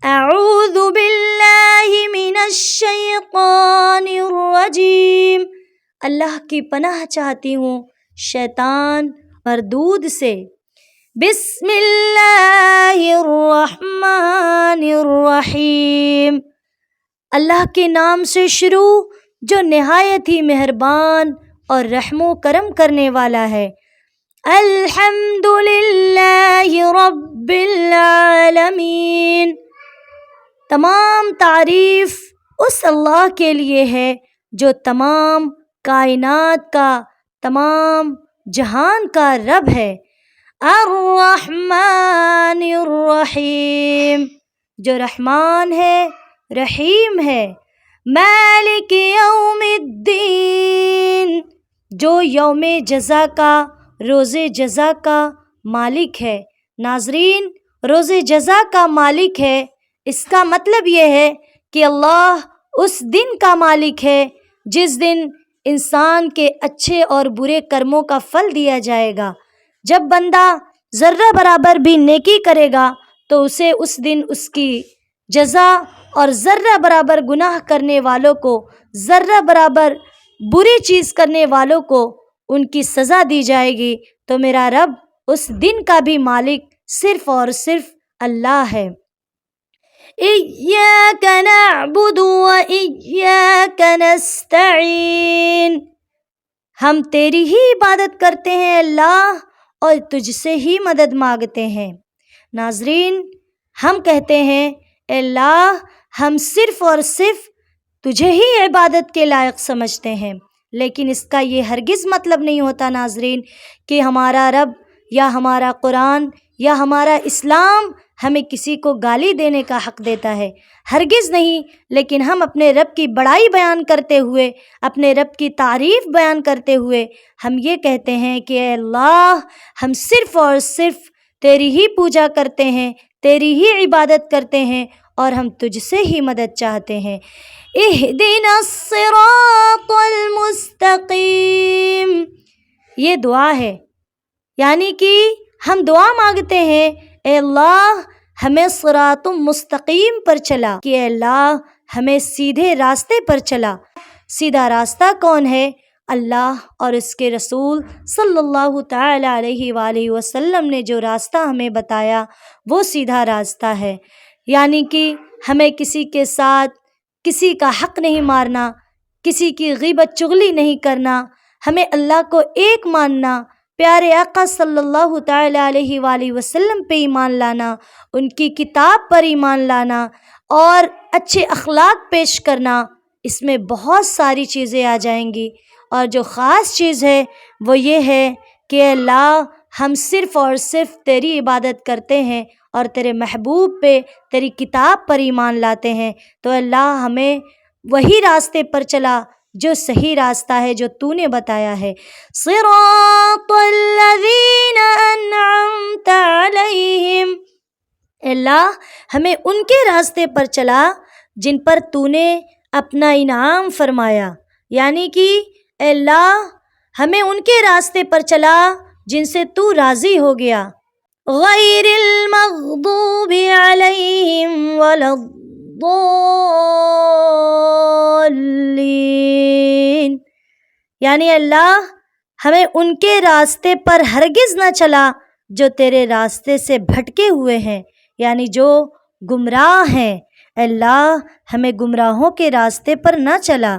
اعوذ باللہ من الشیطان الرجیم، اللہ کی پناہ چاہتی ہوں شیطان مردود سے۔ بسم اللہ الرحمن الرحیم، اللہ کے نام سے شروع جو نہایت ہی مہربان اور رحم و کرم کرنے والا ہے۔ الحمد للہ رب العالمین، تمام تعریف اس اللہ کے لیے ہے جو تمام کائنات کا، تمام جہان کا رب ہے۔ الرحمن الرحیم، جو رحمان ہے رحیم ہے۔ مالک یوم الدین، جو یوم جزا کا، روز جزا کا مالک ہے۔ ناظرین، روز جزا کا مالک ہے، اس کا مطلب یہ ہے کہ اللہ اس دن کا مالک ہے جس دن انسان کے اچھے اور برے کرموں کا پھل دیا جائے گا۔ جب بندہ ذرہ برابر بھی نیکی کرے گا تو اسے اس دن اس کی جزا، اور ذرہ برابر گناہ کرنے والوں کو، ذرہ برابر بری چیز کرنے والوں کو ان کی سزا دی جائے گی۔ تو میرا رب اس دن کا بھی مالک صرف اور صرف اللہ ہے۔ ایاک نعبد و ایاک نستعین، ہم تیری ہی عبادت کرتے ہیں اللہ، اور تجھ سے ہی مدد مانگتے ہیں۔ ناظرین، ہم کہتے ہیں اے اللہ ہم صرف اور صرف تجھے ہی عبادت کے لائق سمجھتے ہیں، لیکن اس کا یہ ہرگز مطلب نہیں ہوتا ناظرین کہ ہمارا رب یا ہمارا قرآن یا ہمارا اسلام ہمیں کسی کو گالی دینے کا حق دیتا ہے، ہرگز نہیں۔ لیکن ہم اپنے رب کی بڑائی بیان کرتے ہوئے، اپنے رب کی تعریف بیان کرتے ہوئے ہم یہ کہتے ہیں کہ اے اللہ ہم صرف اور صرف تیری ہی پوجا کرتے ہیں، تیری ہی عبادت کرتے ہیں، اور ہم تجھ سے ہی مدد چاہتے ہیں۔ اہدنا الصراط المستقیم، یہ دعا ہے، یعنی کہ ہم دعا مانگتے ہیں اے اللہ ہمیں صراط مستقیم پر چلا، کہ اے اللہ ہمیں سیدھے راستے پر چلا۔ سیدھا راستہ کون ہے؟ اللہ اور اس کے رسول صلی اللہ تعالی علیہ وآلہ وسلم نے جو راستہ ہمیں بتایا وہ سیدھا راستہ ہے، یعنی کہ ہمیں کسی کے ساتھ کسی کا حق نہیں مارنا، کسی کی غیبت چغلی نہیں کرنا، ہمیں اللہ کو ایک ماننا، پیارے آقا صلی اللہ تعالی علیہ وآلہ وسلم پہ ایمان لانا، ان کی کتاب پر ایمان لانا، اور اچھے اخلاق پیش کرنا۔ اس میں بہت ساری چیزیں آ جائیں گی، اور جو خاص چیز ہے وہ یہ ہے کہ اللہ ہم صرف اور صرف تیری عبادت کرتے ہیں اور تیرے محبوب پہ، تیری کتاب پر ایمان لاتے ہیں۔ تو اللہ ہمیں وہی راستے پر چلا جو صحیح راستہ ہے، جو تو نے بتایا ہے۔ صراط الذین انعمت علیہم، اللہ ہمیں ان کے راستے پر چلا جن پر تو نے اپنا انعام فرمایا، یعنی کہ اے اللہ ہمیں ان کے راستے پر چلا جن سے تو راضی ہو گیا۔ غیر المغضوب علیہم ولا الضالین، یعنی اللہ ہمیں ان کے راستے پر ہرگز نہ چلا جو تیرے راستے سے بھٹکے ہوئے ہیں، یعنی جو گمراہ ہیں۔ اللہ ہمیں گمراہوں کے راستے پر نہ چلا۔